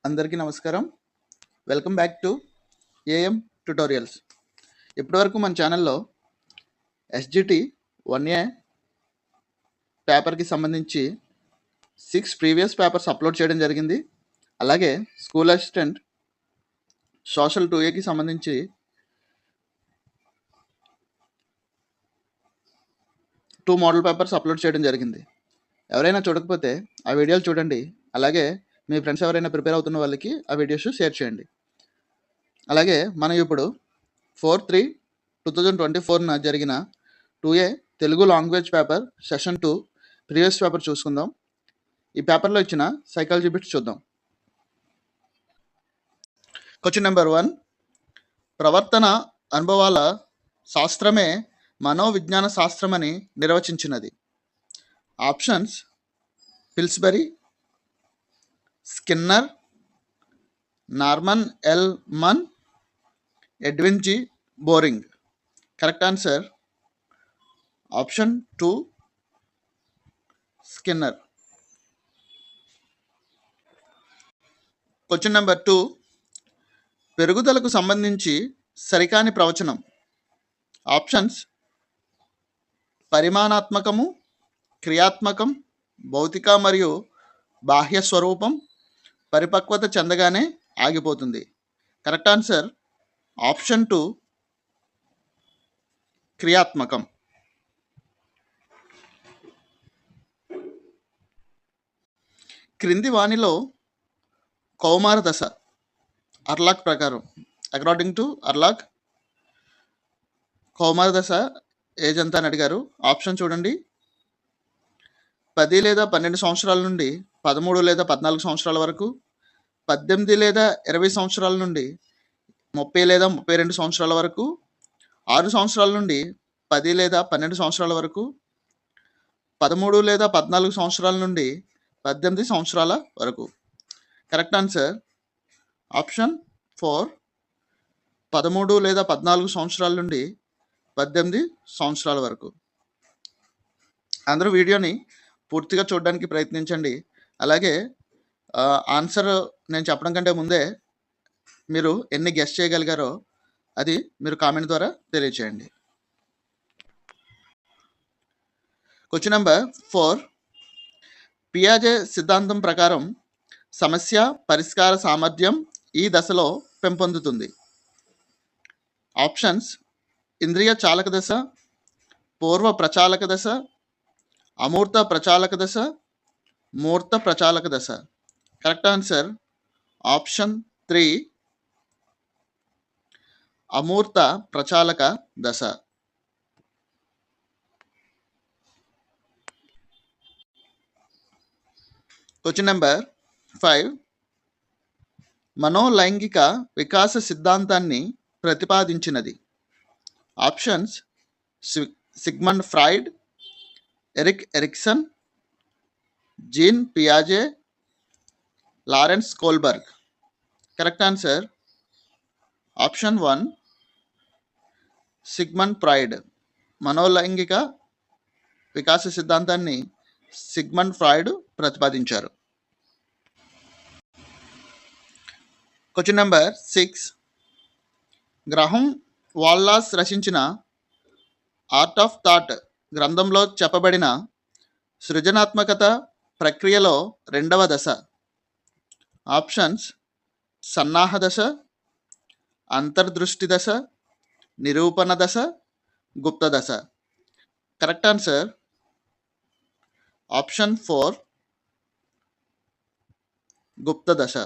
అందరికీ నమస్కారం. Welcome back to AM tutorials. ఇప్పటివరకు మన ఛానల్లో ఎస్జిటి 1A పేపర్కి సంబంధించి 6 ప్రీవియస్ పేపర్స్ అప్లోడ్ చేయడం జరిగింది. అలాగే స్కూల్ అసిస్టెంట్ సోషల్ 2Aకి సంబంధించి 2 మోడల్ పేపర్స్ అప్లోడ్ చేయడం జరిగింది. ఎవరైనా చూడకపోతే ఆ వీడియోలు చూడండి. అలాగే మీ ఫ్రెండ్స్ ఎవరైనా ప్రిపేర్ అవుతున్న వాళ్ళకి ఆ వీడియోస్ షేర్ చేయండి. అలాగే మనం ఇప్పుడు 4/3/2024న జరిగిన 2A Telugu language paper session 2 previous paper చూసుకుందాం. ఈ పేపర్లో ఇచ్చిన సైకాలజీ బిట్స్ చూద్దాం. క్వశ్చన్ నెంబర్ 1, ప్రవర్తన అనుభవాల శాస్త్రమే మనోవిజ్ఞాన శాస్త్రమని నిర్వచించినది. Options: Pillsbury, Skinner, Norman L Mann, Edwin G boring. Correct answer option 2, Skinner. Question number 2, పెరుగుదలకు సంబంధించి సరికాని ప్రవచనం. ఆప్షన్స్: పరిమాణాత్మకము, క్రియాత్మకం, భౌతిక మరియు బాహ్య స్వరూపం, పరిపక్వత చెందగానే ఆగిపోతుంది. Correct answer option 2, క్రియాత్మకం. క్రింది వానిలో కౌమార దశ అర్లాక్ ప్రకారం, అకార్డింగ్ టు అర్లాక్, కౌమార దశ ఏజ్ ఎంత అని అడిగారు. ఆప్షన్ చూడండి: 10 లేదా 12 సంవత్సరాల నుండి 13 లేదా 14 సంవత్సరాల వరకు, 18 లేదా 20 సంవత్సరాల నుండి 30 లేదా 32 సంవత్సరాల వరకు, 6 సంవత్సరాల నుండి 10 లేదా 12 సంవత్సరాల వరకు, 13 లేదా 14 సంవత్సరాల నుండి 18 సంవత్సరాల వరకు. కరెక్ట్ ఆన్సర్ ఆప్షన్ 4, 13 లేదా 14 సంవత్సరాల నుండి 18 సంవత్సరాల వరకు. అందరూ వీడియోని పూర్తిగా చూడడానికి ప్రయత్నించండి. అలాగే ఆన్సర్ నేను చెప్పడం కంటే ముందే మీరు ఎన్ని గెస్ చేయగలిగారో అది మీరు కామెంట్ ద్వారా తెలియచేయండి. క్వశ్చన్ నెంబర్ 4, పియాజే సిద్ధాంతం ప్రకారం సమస్య పరిష్కార సామర్థ్యం ఈ దశలో పెంపొందుతుంది. ఆప్షన్స్: ఇంద్రియ చాలక దశ, పూర్వ ప్రచాలక దశ, అమూర్త ప్రచాలక దశ, మూర్త ప్రచాలక దశ. కరెక్ట్ ఆన్సర్ ఆప్షన్ 3, అమూర్త ప్రచాలక దశ. క్వశ్చన్ నెంబర్ 5, మనోలైంగిక వికాస సిద్ధాంతాన్ని ప్రతిపాదించినది. Options: Sigmund Freud, Erik Erikson, Jean పియాజే, Lawrence Kohlberg. Correct answer option 1, Sigmund Freud. మనోలైంగిక వికాస సిద్ధాంతాన్ని సిగ్మండ్ ఫ్రాయిడ్ ప్రతిపాదించారు. క్వశ్చన్ నెంబర్ 6, గ్రహం వాల్లాస్ రచించిన ఆర్ట్ ఆఫ్ థాట్ గ్రంథంలో చెప్పబడిన సృజనాత్మకత ప్రక్రియలో రెండవ దశ. ఆప్షన్స్: సన్నాహ దశ, అంతర్దృష్టి దశ, నిరూపణ దశ, గుప్త దశ. కరెక్ట్ ఆన్సర్ ఆప్షన్ 4, గుప్త దశ.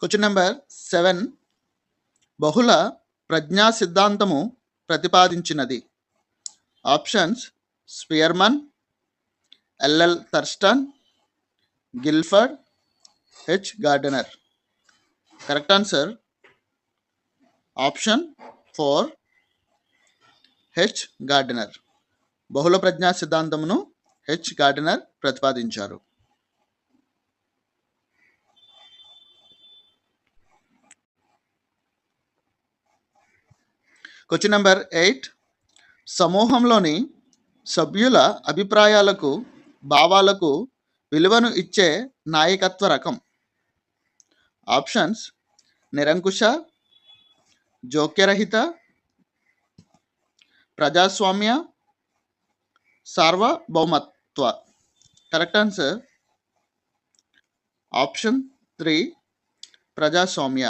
క్వశ్చన్ నెంబర్ 7, బహుళ ప్రజ్ఞా సిద్ధాంతము ప్రతిపాదించినది. Options: Spearman, L L Thurstone, Guilford, H Gardner. Correct answer option 4, H Gardner. బహుళ ప్రజ్ఞా సిద్ధాంతమును హెచ్ గార్డెనర్ ప్రతిపాదించారు. క్వశ్చన్ నెంబర్ 8, సమూహంలోని సభ్యుల అభిప్రాయాలకు, భావాలకు విలువను ఇచ్చే నాయకత్వ రకం. ఆప్షన్స్: నిరంకుశ, జోక్యరహిత, ప్రజాస్వామ్య, సార్వభౌమత్వ. కరెక్ట్ ఆన్సర్ ఆప్షన్ 3, ప్రజాస్వామ్య.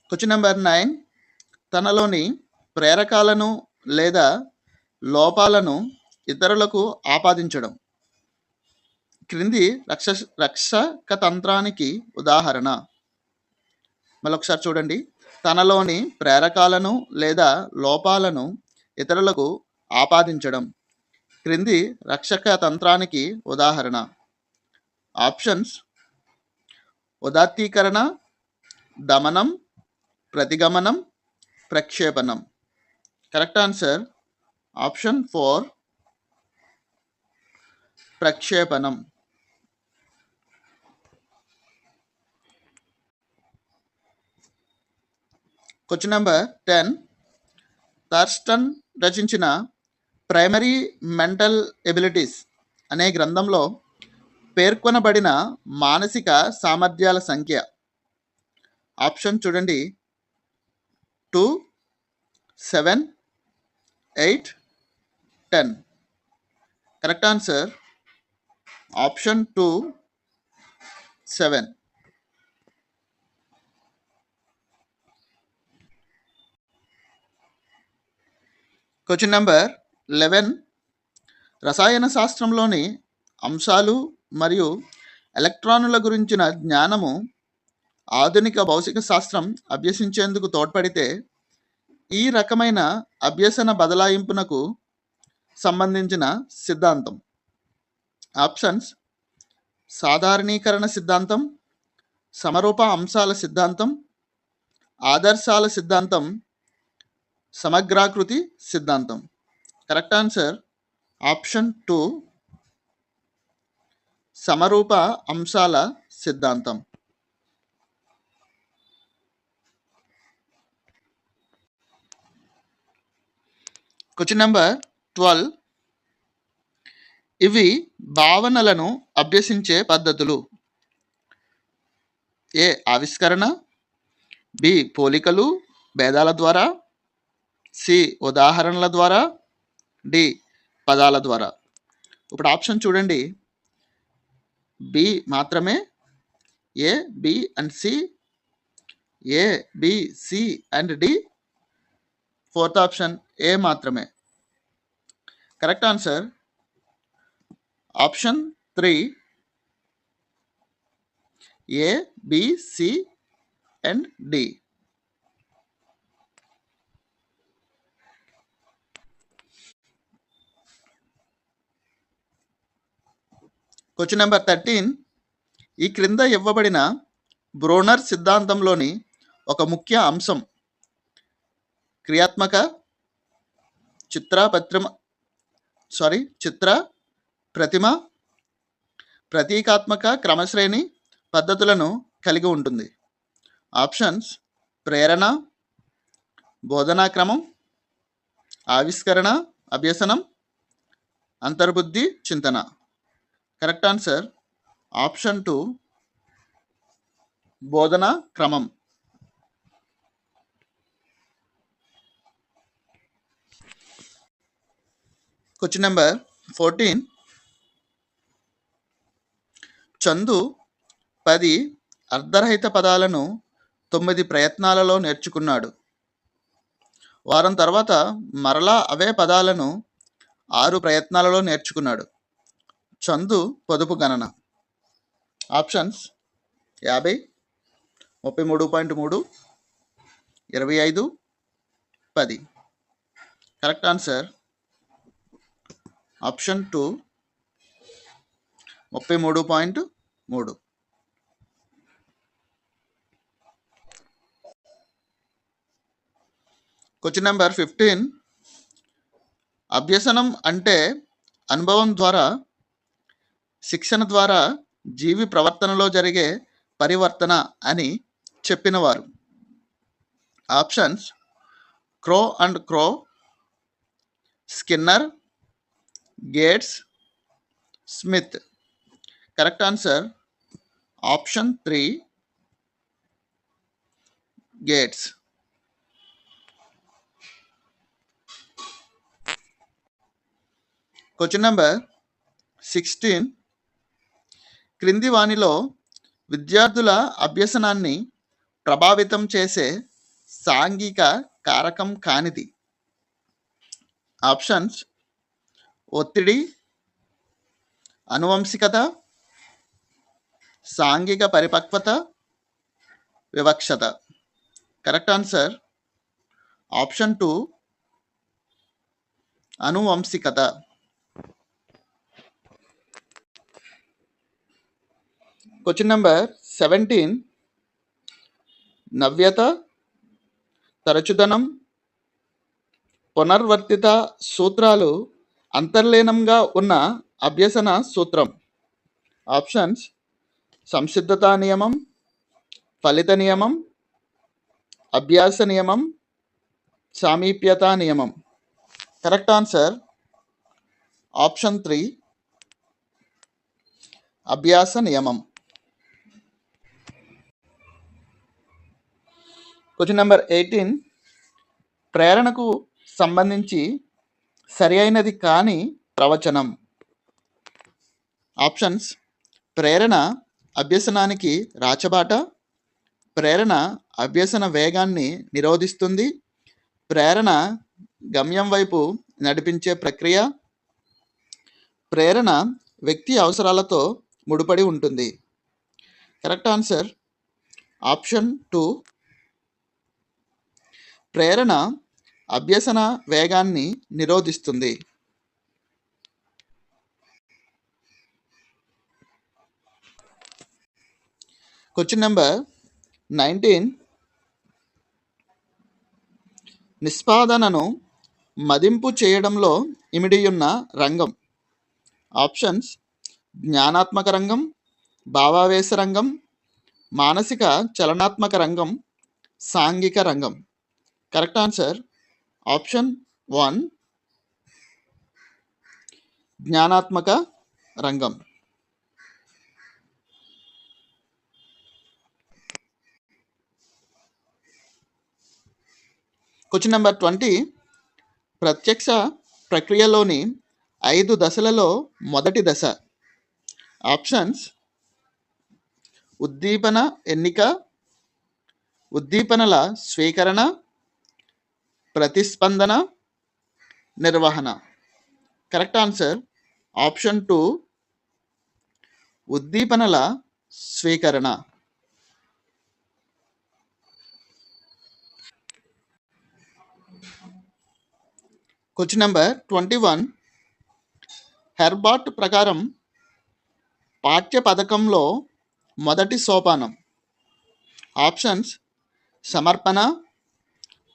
Question number 9. తనలోని ప్రేరకాలను లేదా లోపాలను ఇతరులకు ఆపాదించడం. క్రింది రక్షక తంత్రానికి ఉదాహరణ. మరొకసారి చూడండి. తనలోని ప్రేరకాలను లేదా లోపాలను ఇతరులకు ఆపాదించడం క్రింది రక్షక తంత్రానికి ఉదాహరణ. ఆప్షన్స్: ఉదాత్తీకరణ, దమనం, ప్రతిగమనం, ప్రక్షేపణం. కరెక్ట్ ఆన్సర్ ఆప్షన్ 4, ప్రక్షేపణం. Question number 10. థర్స్టన్ రచించిన ప్రైమరీ మెంటల్ ఎబిలిటీస్ అనే గ్రంథంలో పేర్కొనబడిన మానసిక సామర్థ్యాల సంఖ్య. ఆప్షన్ చూడండి: 2, 7, 8, 10. Correct answer option 2, 7. Question number 11. రసాయన శాస్త్రంలోని అంశాలు మరియు ఎలక్ట్రానుల గురించిన జ్ఞానము ఆధునిక భౌతిక శాస్త్రం అభ్యసించేందుకు తోడ్పడితే ఈ రకమైన అభ్యసన బదలాయింపునకు సంబంధించిన సిద్ధాంతం. ఆప్షన్స్: సాధారణీకరణ సిద్ధాంతం, సమరూప అంశాల సిద్ధాంతం, ఆదర్శాల సిద్ధాంతం, సమగ్రాకృతి సిద్ధాంతం. కరెక్ట్ ఆన్సర్ ఆప్షన్ 2, సమరూప అంశాల సిద్ధాంతం. Question number 12. ఇవి భావనలను అభ్యసించే పద్ధతులు. ఏ ఆవిష్కరణ, బి పోలికలు భేదాల ద్వారా, సి ఉదాహరణల ద్వారా, డి పదాల ద్వారా. ఇప్పుడు ఆప్షన్ చూడండి. బి మాత్రమే, A, B and C, A, B, C and D, fourth option A మాత్రమే. Correct answer option 3, A, B, C and D. Question number 13. ఈ క్రింద ఇవ్వబడిన బ్రోనర్ సిద్ధాంతంలోని ఒక ముఖ్య అంశం క్రియాత్మక చిత్ర ప్రతిమ ప్రతీకాత్మక క్రమశ్రేణి పద్ధతులను కలిగి ఉంటుంది. ఆప్షన్స్: ప్రేరణ, బోధనా క్రమం, ఆవిష్కరణ, అభ్యసనం, అంతర్బుద్ధి చింతన. కరెక్ట్ ఆన్సర్ ఆప్షన్ 2, బోధనా క్రమం. Question number 14. చందు 10 అర్ధరహిత పదాలను 9 ప్రయత్నాలలో నేర్చుకున్నాడు. వారం తర్వాత మరలా అవే పదాలను 6 ప్రయత్నాలలో నేర్చుకున్నాడు. చందు పొదుపు గణన. Options: 50, 33.3, 25, 10. Correct answer option 2, 33.3. Question number 15. అభ్యసనం అంటే అనుభవం ద్వారా, శిక్షణ ద్వారా జీవి ప్రవర్తనలో జరిగే పరివర్తన అని చెప్పినవారు? Options: Crow and Crow, Skinner, Gates, Smith. Correct answer option 3, Gates. Question number 16. క్రింది వానిలో విద్యార్థుల అభ్యసనాన్ని ప్రభావితం చేసే సాంఘిక కారకం కానిది? ఆప్షన్స్: ఒత్తిడి, అనువంశికత, సాంఘిక పరిపక్వత, వివక్షత. కరెక్ట్ ఆన్సర్ ఆప్షన్ 2, అనువంశికత. Question number 17. నవ్యత, తరచుదనం, పునర్వర్తిత సూత్రాలు అంతర్లీనంగా ఉన్న అభ్యసన సూత్రం? ఆప్షన్స్: సంసిద్ధతా నియమం, ఫలిత నియమం, అభ్యాస నియమం, సామీప్యతా నియమం. కరెక్ట్ ఆన్సర్ ఆప్షన్ 3, అభ్యాస నియమం. Question number 18. ప్రేరణకు సంబంధించి సరి అయినది కాని ప్రవచనం? ఆప్షన్స్: ప్రేరణ అభ్యసనానికి రాచబాట, ప్రేరణ అభ్యసన వేగాన్ని నిరోధిస్తుంది, ప్రేరణ గమ్యం వైపు నడిపించే ప్రక్రియ, ప్రేరణ వ్యక్తి అవసరాలతో ముడిపడి ఉంటుంది. కరెక్ట్ ఆన్సర్ ఆప్షన్ 2, ప్రేరణ అభ్యసన వేగాన్ని నిరోధిస్తుంది. Question number 19. నిష్పాదనను మదింపు చేయడంలో ఇమిడియున్న రంగం? ఆప్షన్స్: జ్ఞానాత్మక రంగం, భావావేశ రంగం, మానసిక చలనాత్మక రంగం, సాంఘిక రంగం. కరెక్ట్ ఆన్సర్ ఆప్షన్ 1, జ్ఞానాత్మక రంగం. Question number 20. ప్రత్యక్ష ప్రక్రియలోని 5 దశలలో మొదటి దశ? ఆప్షన్స్: ఉద్దీపన ఎన్నిక, ఉద్దీపనల స్వీకరణ, ప్రతిస్పందన, నిర్వహణ. కరెక్ట్ ఆన్సర్ ఆప్షన్ 2, ఉద్దీపనల స్వీకరణ. Question number 21. హెర్బార్ట్ ప్రకారం పాఠ్య పథకంలో మొదటి సోపానం? ఆప్షన్స్: సమర్పణ,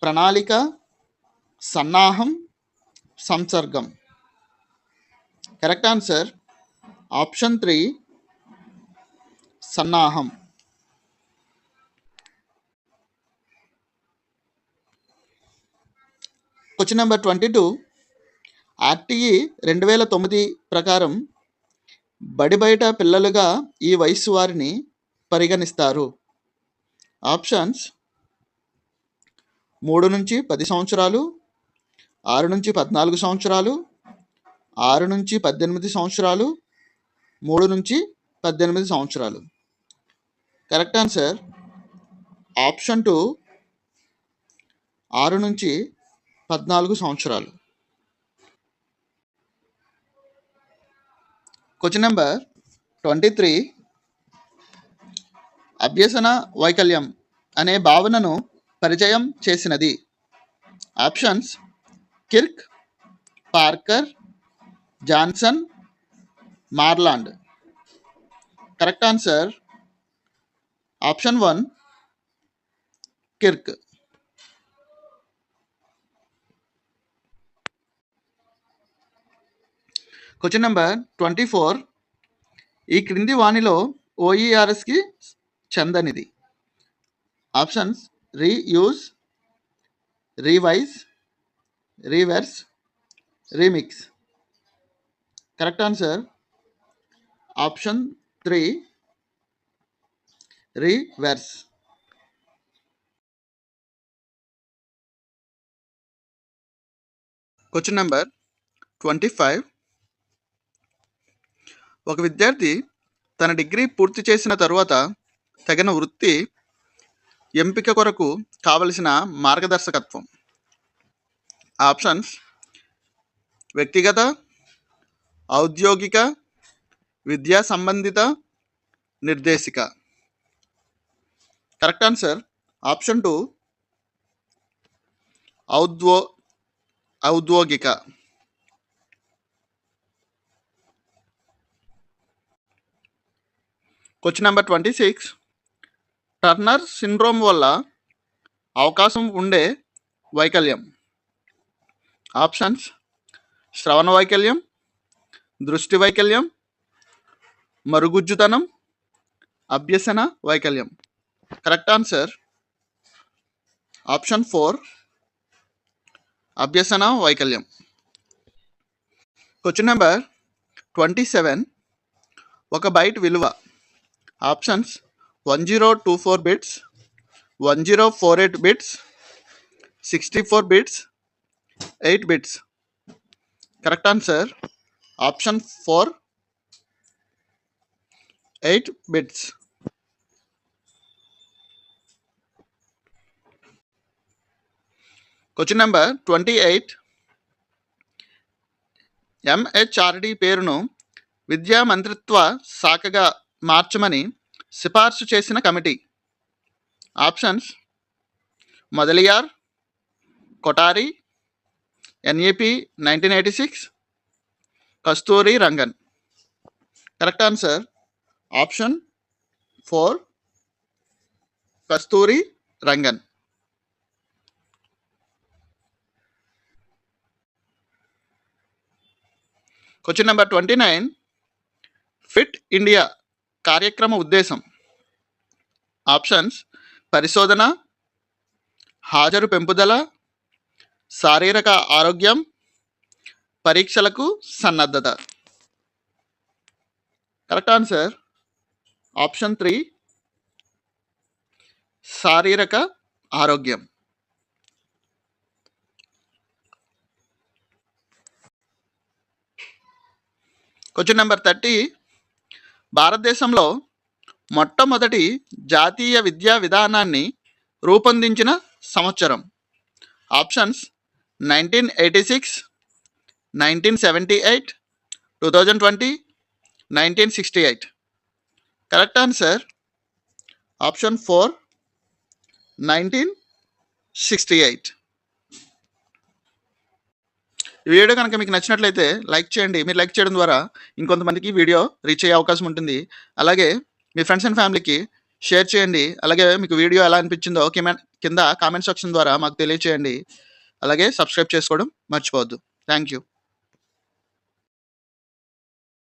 ప్రణాళిక, సన్నాహం, సంసర్గం. కరెక్ట్ ఆన్సర్ ఆప్షన్ 3, సన్నాహం. Question number 22. ఆర్టీఈ 2009 ప్రకారం బడి బయట పిల్లలుగా ఈ వయస్సు వారిని పరిగణిస్తారు? ఆప్షన్స్: 3 నుంచి 10 సంవత్సరాలు, 6 నుంచి 14 సంవత్సరాలు, 6 నుంచి 18 సంవత్సరాలు, 3 నుంచి 18 సంవత్సరాలు. కరెక్ట్ ఆన్సర్ ఆప్షన్ 2, 6 నుంచి 14 సంవత్సరాలు. Question number 23. అభ్యసన వైకల్యం అనే భావనను పరిచయం చేసినది? Options: Kirk, Parker, Johnson, Marland. Correct answer option 1, Kirk. Question number 24. ఈ క్రింది వానిలో OERSకి చందనిది. Options reuse, revise, reverse, remix. Correct answer option 3 reverse. Question number 25. ఒక విద్యార్థి తన డిగ్రీ పూర్తి చేసిన తరువాత తగిన వృత్తి ఎంపిక కొరకు కావలసిన మార్గదర్శకత్వం. ఆప్షన్స్ వ్యక్తిగత, ఔద్యోగిక, విద్యా సంబంధిత, నిర్దేశిక. కరెక్ట్ ఆన్సర్ ఆప్షన్ 2 ఔద్యోగిక. Question number 26. టర్నర్ సిండ్రోమ్ వల్ల అవకాశం ఉండే వైకల్యం. ఆప్షన్స్ శ్రవణ వైకల్యం, దృష్టి వైకల్యం, మరుగుజ్జుతనం, అభ్యసన వైకల్యం. కరెక్ట్ ఆన్సర్ ఆప్షన్ 4 అభ్యసన వైకల్యం. Question number 27. ఒక బైట్ విలువ. Options 1024 bits, 1048 bits, 64 bits, 8 bits. Correct answer option 4 8 bits. Question number 28. MHRD పేరును విద్యా మంత్రిత్వ శాఖగా మార్చమని సిఫార్సు చేసిన committee. Options Mudaliar, Kothari, NEP 1986, Kasturi Rangan. Correct answer option 4 Kasturi Rangan. Question number 29. Fit India కార్యక్రమ ఉద్దేశం. ఆప్షన్స్ పరిశోధన, హాజరు పెంపుదల, శారీరక ఆరోగ్యం, పరీక్షలకు సన్నద్ధత. కరెక్ట్ ఆన్సర్ ఆప్షన్ 3 శారీరక ఆరోగ్యం. Question number 30. భారతదేశంలో మొట్టమొదటి జాతీయ విద్యా విధానాన్ని రూపొందించిన సంవత్సరం. ఆప్షన్స్ 1986, 1978, 2020, 1968. Correct answer option 4 1968. ఈ వీడియో కనుక మీకు నచ్చినట్లయితే లైక్ చేయండి. మీరు లైక్ చేయడం ద్వారా ఇంకొంతమందికి వీడియో రీచ్ అయ్యే అవకాశం ఉంటుంది. అలాగే మీ ఫ్రెండ్స్ అండ్ ఫ్యామిలీకి షేర్ చేయండి. అలాగే మీకు వీడియో ఎలా అనిపించిందో కింద కామెంట్ సెక్షన్ ద్వారా మాకు తెలియచేయండి. అలాగే సబ్స్క్రైబ్ చేసుకోవడం మర్చిపోవద్దు. Thank you.